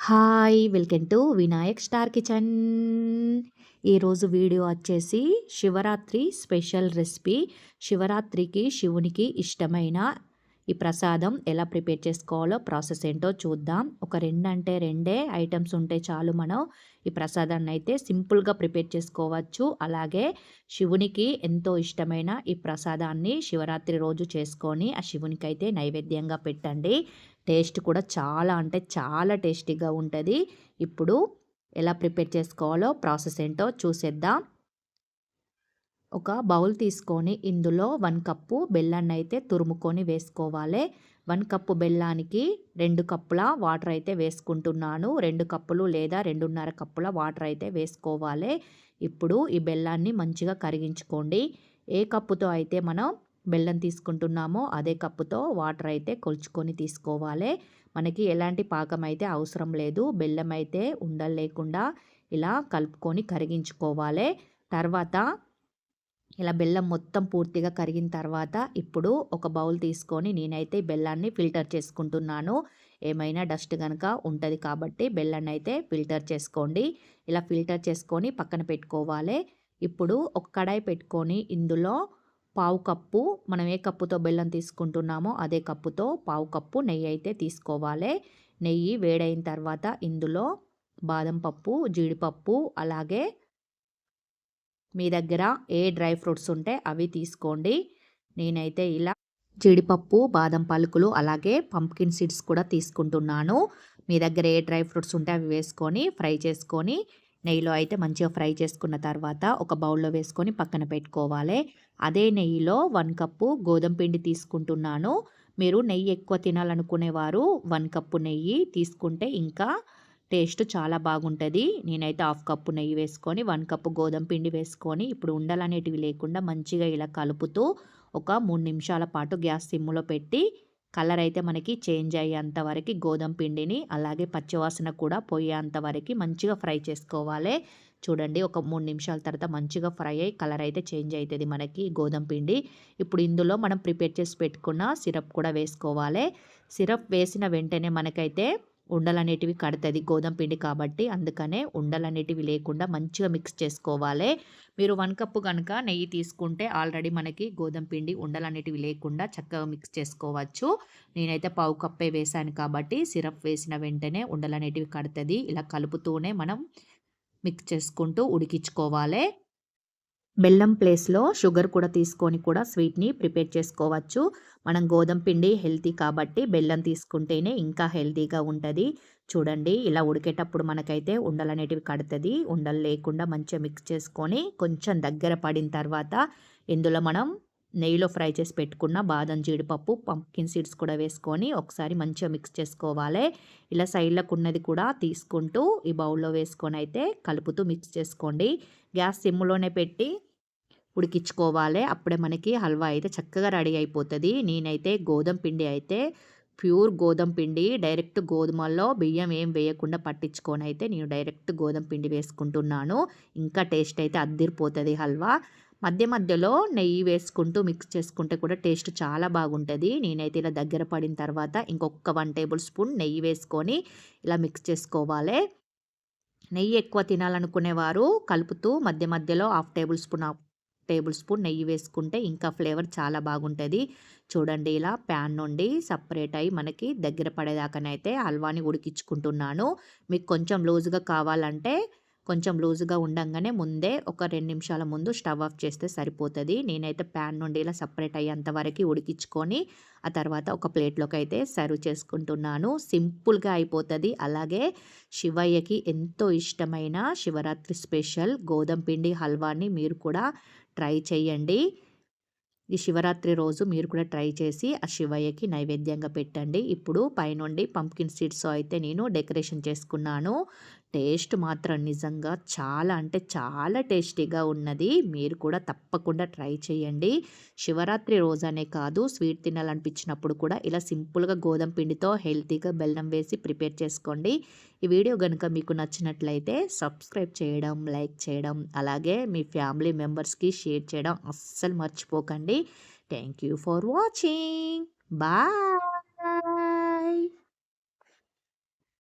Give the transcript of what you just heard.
Hi! Welcome to Vinayak star kitchen. ఈరోజు video వచ్చేసి Shivaratri special recipe. శివరాత్రికి శివునికి ఇష్టమైన ఈ ప్రసాదం ఎలా ప్రిపేర్ చేసుకోవాలో ప్రాసెస్ ఏంటో చూద్దాం. ఒక 2 అంటే 2 ఐటమ్స్ ఉంటే చాలు మనం ఈ ప్రసాదాన్ని అయితే సింపుల్గా ప్రిపేర్ చేసుకోవచ్చు. అలాగే శివునికి ఎంతో ఇష్టమైన ఈ ప్రసాదాన్ని శివరాత్రి రోజు చేసుకొని ఆ శివునికి అయితే నైవేద్యంగా పెట్టండి. టేస్ట్ కూడా చాలా అంటే చాలా టేస్టీగా ఉంటుంది. ఇప్పుడు ఎలా ప్రిపేర్ చేసుకోవాలో ప్రాసెస్ ఏంటో చూసేద్దాం. ఒక బౌల్ తీసుకొని ఇందులో 1 కప్పు బెల్లాన్ని అయితే తురుముకొని వేసుకోవాలి. 1 కప్పు బెల్లానికి 2 కప్పుల వాటర్ అయితే వేసుకుంటున్నాను. 2 కప్పులు లేదా 2.5 కప్పుల వాటర్ అయితే వేసుకోవాలి. ఇప్పుడు ఈ బెల్లాన్ని మంచిగా కరిగించుకోండి. ఏ కప్పుతో అయితే మనం బెల్లం తీసుకుంటున్నామో అదే కప్పుతో వాటర్ అయితే కొలుచుకొని తీసుకోవాలి. మనకి ఎలాంటి పాకం అయితే అవసరం లేదు. బెల్లం అయితే ఉండలు లేకుండా ఇలా కలుపుకొని కరిగించుకోవాలి. తర్వాత ఇలా బెల్లం మొత్తం పూర్తిగా కరిగిన తర్వాత ఇప్పుడు ఒక బౌల్ తీసుకొని నేనైతే బెల్లాన్ని ఫిల్టర్ చేసుకుంటున్నాను. ఏమైనా డస్ట్ కనుక ఉంటుంది కాబట్టి బెల్లాన్ని అయితే ఫిల్టర్ చేసుకోండి. ఇలా ఫిల్టర్ చేసుకొని పక్కన పెట్టుకోవాలి. ఇప్పుడు ఒక కడాయి పెట్టుకొని ఇందులో పావు కప్పు మనం ఏ కప్పుతో బెల్లం తీసుకుంటున్నామో అదే కప్పుతో పావు కప్పు నెయ్యి అయితే తీసుకోవాలి. నెయ్యి వేడైన తర్వాత ఇందులో బాదం పప్పు, జీడిపప్పు అలాగే మీ దగ్గర ఏ డ్రై ఫ్రూట్స్ ఉంటే అవి తీసుకోండి. నేనైతే ఇలా జీడిపప్పు, బాదం పలుకులు అలాగే పంప్కిన్ సీడ్స్ కూడా తీసుకుంటున్నాను. మీ దగ్గర ఏ డ్రై ఫ్రూట్స్ ఉంటే అవి వేసుకొని ఫ్రై చేసుకొని నెయ్యిలో అయితే మంచిగా ఫ్రై చేసుకున్న తర్వాత ఒక బౌల్లో వేసుకొని పక్కన పెట్టుకోవాలి. అదే నెయ్యిలో 1 కప్పు గోధుమ పిండి తీసుకుంటున్నాను. మీరు నెయ్యి ఎక్కువ తినాలనుకునేవారు 1 కప్పు నెయ్యి తీసుకుంటే ఇంకా టేస్ట్ చాలా బాగుంటుంది. నేనైతే హాఫ్ కప్పు నెయ్యి వేసుకొని 1 కప్పు గోధుమ పిండి వేసుకొని ఇప్పుడు ఉండలనేటివి లేకుండా మంచిగా ఇలా కలుపుతూ ఒక 3 నిమిషాల పాటు గ్యాస్ సిమ్లో పెట్టి కలర్ అయితే మనకి చేంజ్ అయ్యేంత వరకు గోధుమ పిండిని అలాగే పచ్చివాసన కూడా పోయేంత వరకు మంచిగా ఫ్రై చేసుకోవాలి. చూడండి ఒక 3 నిమిషాల తర్వాత మంచిగా ఫ్రై అయ్యి కలర్ అయితే చేంజ్ అవుతుంది మనకి గోధుమ పిండి. ఇప్పుడు ఇందులో మనం ప్రిపేర్ చేసి పెట్టుకున్న సిరప్ కూడా వేసుకోవాలి. సిరప్ వేసిన వెంటనే మనకైతే ఉండలనేటివి కడుతుంది గోధుమ పిండి కాబట్టి అందుకనే ఉండలనేటివి లేకుండా మంచిగా మిక్స్ చేసుకోవాలి. మీరు 1 కప్పు కనుక నెయ్యి తీసుకుంటే ఆల్రెడీ మనకి గోధుమ పిండి ఉండలనేటివి లేకుండా చక్కగా మిక్స్ చేసుకోవచ్చు. నేనైతే పావు కప్పే వేసాను కాబట్టి సిరప్ వేసిన వెంటనే ఉండలనేటివి కడుతుంది. ఇలా కలుపుతూనే మనం మిక్స్ చేసుకుంటూ ఉడికించుకోవాలి. బెల్లం ప్లేస్లో షుగర్ కూడా తీసుకొని కూడా స్వీట్ని ప్రిపేర్ చేసుకోవచ్చు. మనం గోధుమ పిండి హెల్తీ కాబట్టి బెల్లం తీసుకుంటేనే ఇంకా హెల్తీగా ఉంటుంది. చూడండి ఇలా ఉడికేటప్పుడు మనకైతే ఉండలనేటివి కడుతుంది. ఉండలు లేకుండా మంచిగా మిక్స్ చేసుకొని కొంచెం దగ్గర పడిన తర్వాత ఇందులో మనం నెయ్యిలో ఫ్రై చేసి పెట్టుకున్న బాదం, జీడిపప్పు, పంప్కిన్ సీడ్స్ కూడా వేసుకొని ఒకసారి మంచిగా మిక్స్ చేసుకోవాలి. ఇలా సైడ్లకు ఉన్నది కూడా తీసుకుంటూ ఈ బౌల్లో వేసుకొని అయితే కలుపుతూ మిక్స్ చేసుకోండి. గ్యాస్ సిమ్లోనే పెట్టి ఉడికించుకోవాలి. అప్పుడే మనకి హల్వా అయితే చక్కగా రెడీ అయిపోతుంది. నేనైతే గోధుమ పిండి అయితే ప్యూర్ గోధుమ పిండి డైరెక్ట్ గోధుమల్లో బియ్యం ఏం వేయకుండా పట్టించుకొని అయితే నేను డైరెక్ట్ గోధుమ పిండి వేసుకుంటున్నాను. ఇంకా టేస్ట్ అయితే అద్దిరిపోతుంది హల్వా. మధ్య మధ్యలో నెయ్యి వేసుకుంటూ మిక్స్ చేసుకుంటే కూడా టేస్ట్ చాలా బాగుంటుంది. నేనైతే ఇలా దగ్గర పడిన తర్వాత ఇంకొక 1 టేబుల్ స్పూన్ నెయ్యి వేసుకొని ఇలా మిక్స్ చేసుకోవాలి. నెయ్యి ఎక్కువ తినాలనుకునేవారు కలుపుతూ మధ్య మధ్యలో హాఫ్ టేబుల్ స్పూన్ నెయ్యి వేసుకుంటే ఇంకా ఫ్లేవర్ చాలా బాగుంటుంది. చూడండి ఇలా ప్యాన్ నుండి సపరేట్ అయ్యి మనకి దగ్గర పడేదాకానైతే హల్వాని ఉడికించుకుంటున్నాను. మీకు కొంచెం లూజుగా కావాలంటే కొంచెం లూజుగా ఉండంగానే ముందే ఒక 2 నిమిషాల ముందు స్టవ్ ఆఫ్ చేస్తే సరిపోతుంది. నేనైతే ప్యాన్ నుండి ఇలా సపరేట్ అయ్యేంత వరకు ఉడికించుకొని ఆ తర్వాత ఒక ప్లేట్లోకి అయితే సర్వ్ చేసుకుంటున్నాను. సింపుల్గా అయిపోతుంది. అలాగే శివయ్యకి ఎంతో ఇష్టమైన శివరాత్రి స్పెషల్ గోధుమ పిండి హల్వాని మీరు కూడా ట్రై చేయండి. ఈ శివరాత్రి రోజు మీరు కూడా ట్రై చేసి ఆ శివయ్యకి నైవేద్యంగా పెట్టండి. ఇప్పుడు పైనుండి పంప్కిన్ సీడ్స్ అయితే నేను డెకరేషన్ చేసుకున్నాను. టేస్ట్ మాత్రం నిజంగా చాలా అంటే చాలా టేస్టీగా ఉన్నది. మీరు కూడా తప్పకుండా ట్రై చేయండి. శివరాత్రి రోజనే కాదు స్వీట్ తినాలనిపించినప్పుడు కూడా ఇలా సింపుల్గా గోధుమ పిండితో హెల్తీగా బెల్లం వేసి ప్రిపేర్ చేసుకోండి. ఈ వీడియో కనుక మీకు నచ్చినట్లయితే సబ్స్క్రైబ్ చేయడం, లైక్ చేయడం అలాగే మీ ఫ్యామిలీ మెంబర్స్కి షేర్ చేయడం అస్సలు మర్చిపోకండి. Thank you for watching. Bye.